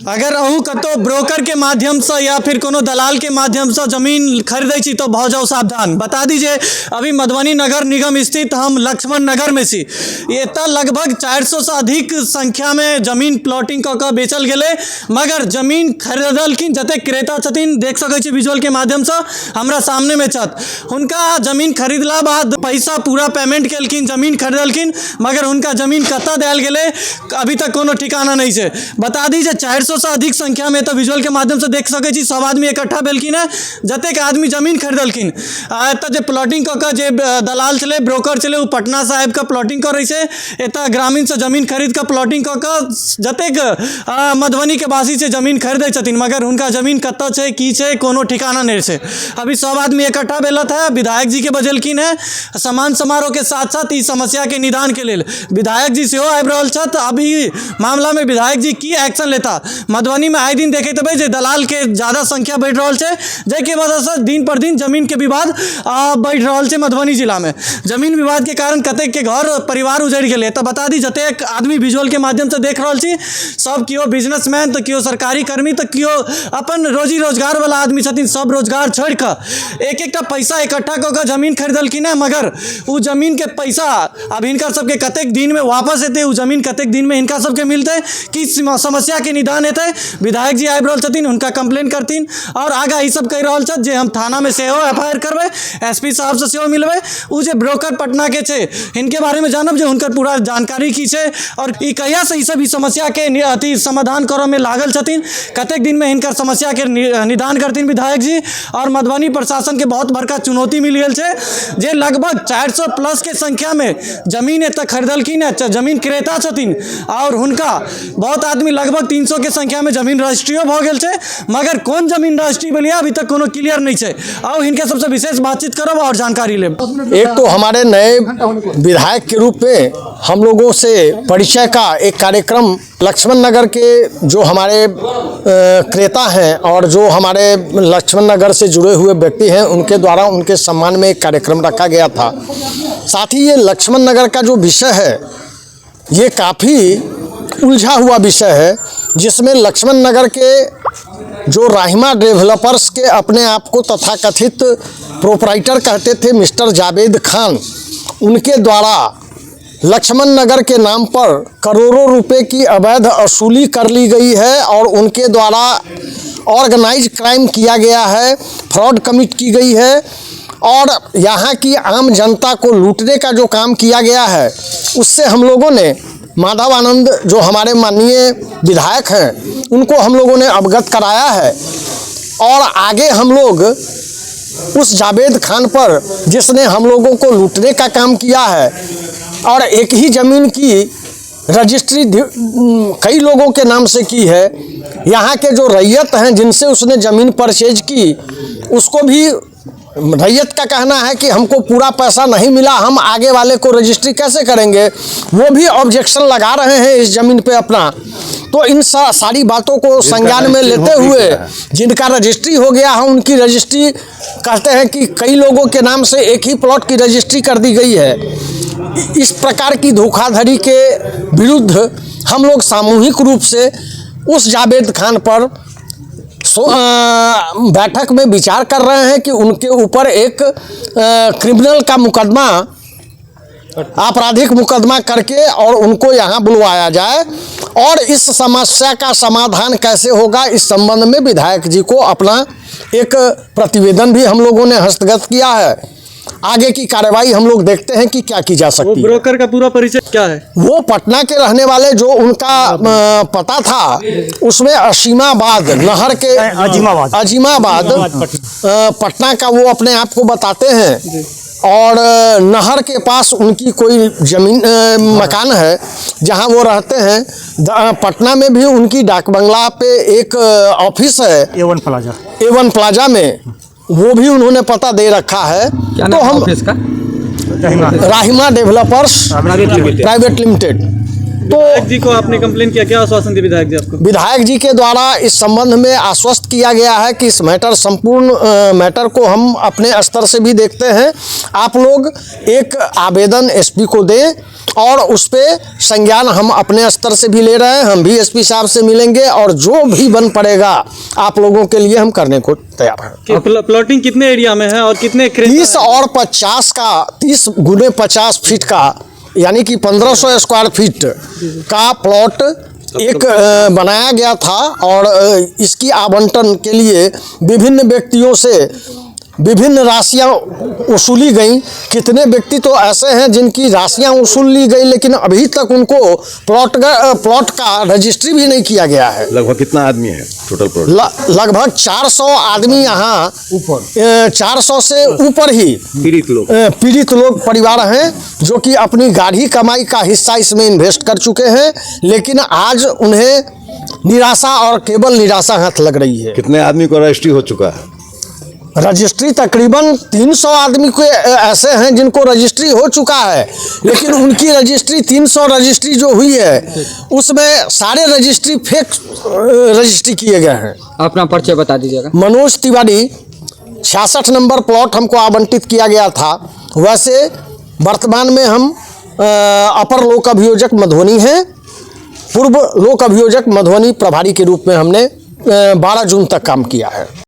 अगर अहू कतो ब्रोकर के माध्यम से या फिर कोनो दलाल के माध्यम से जमीन खरीदै छी तो भऽ जाओ सावधान। बता दीजिए अभी मधुबनी नगर निगम स्थित हम लक्ष्मण नगर में छी, एतऽ लगभग 400 से अधिक संख्या में जमीन प्लॉटिंग कऽ बेचल गेलै, मगर जमीन खरीदलखिन जते क्रेता छथिन, देख सकै छी विजुअल के माध्यम से हमरा सामने में छत, हुनका जमीन खरीदला बाद पैसा पूरा पेमेंट केलखिन, जमीन खरीदलखिन, मगर हुनका जमीन कतऽ देल गेलै अभी तक कोनो ठिकाना नहीं छै। बता दीजिए 400 से अधिक संख्या में तो विजुअल के माध्यम से देख सकै छी सब आदमी इकट्ठा भेलखिन है, जतेक आदमी जमीन खरीदलखिन। एतऽ जे प्लॉटिंग कऽ जे दलाल छलै, ब्रोकर छलै, ओ पटना साहेब का प्लॉटिंग करै छै, एतऽ ग्रामीण से जमीन खरीद कऽ प्लॉटिंग कऽ जतेक मधुबनी के वासी से जमीन खरीदै छथिन, मगर हुनका जमीन कतऽ छै की छै कोनो ठिकाना नहीं छै। अभी सब आदमी इकट्ठा भेलत है, विधायक जी के बजेलखिन है सम्मान समारोह के साथ साथ इस समस्या के निदान के लेल विधायक जी सेहो आबि रहल छथि। अभी मामला में विधायक जी की एक्शन लेता, मधुबनी में आए दिन देखते हेबै जे दलाल के ज्यादा संख्या बढ़ रहल छै, जाहिके वजह से दिन पर दिन जमीन के विवाद बढ़ रहल छै। मधुबनी जिला में जमीन विवाद के कारण कतेक के घर परिवार उजड़ि गेलै। तो बता दी जतेक आदमी विजुअल के माध्यम से देख रहल छी सब कियो बिजनेसमैन तो कियो सरकारी कर्मी तो कियो अपन रोजी रोजगार वाला आदमी छथिन, सब रोजगार छोड़ कर एक एकटा पैसा इकट्ठा कऽ जमीन खरीदलखिन है, मगर उ जमीन के पैसा अब हिनका सबके कतेक दिन में वापस एतै, उ जमीन कतेक दिन में हिनका सबके मिलतै, की समस्या के निदान हेतै। विधायक जी आबि रहल छथिन, हुनका कंप्लेन करथिन और आगा ई सब कहि रहल छथि जे हम थाना में सेहो FIR करबै, SP साहब से सेहो मिलबै। उ जे ब्रोकर पटना के छै हिनके बारे में जानब जे हुनकर पूरा जानकारी की छै और ई कहिया से ई सब ई समस्या के अथी समाधान करऽ में लागल छथिन, कतेक दिन में हिनकर समस्या के निदान करथिन विधायक जी। और मधुबनी प्रशासन के बहुत बड़का चुनौती मिल गेल छै जे लगभग 400 प्लस के संख्या में जमीन एतऽ खरीदलखिन है, जमीन क्रेता छथिन और हुनका बहुत आदमी लगभग 300 के संख्या में जमीन रजिस्ट्रियो भऽ गेल छै, मगर कौन जमीन रजिस्ट्री भेलै अभी तक कोनो क्लियर नहीं छै। और इनके सबसे विशेष बातचीत करब और जानकारी लेब। एक तो हमारे नए विधायक के रूप में हम लोगों से परिचय का एक कार्यक्रम लक्ष्मण नगर के जो हमारे क्रेता हैं और जो हमारे लक्ष्मण नगर से जुड़े हुए व्यक्ति हैं उनके द्वारा उनके सम्मान में एक कार्यक्रम रखा गया था। साथ ही ये लक्ष्मण नगर का जो विषय है ये काफ़ी उलझा हुआ विषय है, जिसमें लक्ष्मण नगर के जो राहिमा डेवलपर्स के अपने आप को तथाकथित प्रोपराइटर कहते थे मिस्टर जावेद खान, उनके द्वारा लक्ष्मण नगर के नाम पर करोड़ों रुपए की अवैध वसूली कर ली गई है और उनके द्वारा ऑर्गेनाइज क्राइम किया गया है, फ्रॉड कमिट की गई है और यहाँ की आम जनता को लूटने का जो काम किया गया है उससे हम लोगों ने माधव आनंद जो हमारे माननीय विधायक हैं उनको हम लोगों ने अवगत कराया है। और आगे हम लोग उस जावेद खान पर जिसने हम लोगों को लूटने का काम किया है और एक ही ज़मीन की रजिस्ट्री कई लोगों के नाम से की है, यहाँ के जो रैयत हैं जिनसे उसने ज़मीन परचेज की उसको भी रैयत का कहना है कि हमको पूरा पैसा नहीं मिला, हम आगे वाले को रजिस्ट्री कैसे करेंगे, वो भी ऑब्जेक्शन लगा रहे हैं इस ज़मीन पे अपना। तो इन सारी बातों को संज्ञान में लेते हुए जिनका रजिस्ट्री हो गया है उनकी रजिस्ट्री कहते हैं कि कई लोगों के नाम से एक ही प्लॉट की रजिस्ट्री कर दी गई है। इस प्रकार की धोखाधड़ी के विरुद्ध हम लोग सामूहिक रूप से उस जावेद खान पर बैठक में विचार कर रहे हैं कि उनके ऊपर एक क्रिमिनल का मुकदमा, आपराधिक मुकदमा करके और उनको यहाँ बुलवाया जाए और इस समस्या का समाधान कैसे होगा इस संबंध में विधायक जी को अपना एक प्रतिवेदन भी हम लोगों ने हस्तगत किया है। आगे की कार्रवाई हम लोग देखते हैं कि क्या की जा सकती है। ब्रोकर का पूरा परिचय क्या है? वो पटना के रहने वाले, जो उनका पता था उसमें असीमाबाद नहर के अजीमाबाद पटना का वो अपने आप को बताते हैं और नहर के पास उनकी कोई जमीन मकान है जहां वो रहते हैं। पटना में भी उनकी डाक बंगला पे एक ऑफिस है A1 प्लाजा में, वो भी उन्होंने पता दे रखा है। तो हम ऑफिस का राहिमा डेवलपर्स प्राइवेट लिमिटेड विधायक जी को आपने कंप्लेन किया, क्या आश्वासन दिया विधायक जी आपको? विधायक जी के द्वारा इस संबंध में आश्वस्त किया गया है कि इस संपूर्ण मैटर को हम अपने स्तर से भी देखते हैं। आप लोग एक आवेदन एसपी को दें और उस पे संज्ञान हम अपने स्तर से भी ले रहे हैं। हम भी एसपी साहब से मिलेंगे और जो भी बन पड़ेगा आप लोगों के लिए हम करने को तैयार हैं। प्लॉटिंग कितने एरिया में है और कितने 30 और 50 का 30 गुने 50 फीट का यानी कि 1500 स्क्वायर फीट का प्लॉट एक बनाया गया था और इसकी आवंटन के लिए विभिन्न व्यक्तियों से विभिन्न राशियां वसूली गई। कितने व्यक्ति तो ऐसे हैं जिनकी राशियां वसूल ली गई लेकिन अभी तक उनको प्लॉट का रजिस्ट्री भी नहीं किया गया है। लगभग कितना आदमी है टोटल प्लॉट? लगभग 400 आदमी यहाँ ऊपर 400 से ऊपर ही पीड़ित लोग परिवार हैं जो कि अपनी गाढ़ी कमाई का हिस्सा इसमें इन्वेस्ट कर चुके हैं, लेकिन आज उन्हें निराशा और केवल निराशा हाथ लग रही है। कितने आदमी को रजिस्ट्री हो चुका है? रजिस्ट्री तकरीबन 300 आदमी को ऐसे हैं जिनको रजिस्ट्री हो चुका है, लेकिन उनकी रजिस्ट्री 300 रजिस्ट्री जो हुई है उसमें सारे रजिस्ट्री फेक रजिस्ट्री किए गए हैं। अपना परिचय बता दीजिएगा। मनोज तिवारी, 66 नंबर प्लॉट हमको आवंटित किया गया था। वैसे वर्तमान में हम अपर लोक अभियोजक मधुबनी हैं। पूर्व लोक अभियोजक मधुबनी प्रभारी के रूप में हमने 12 जून तक काम किया है।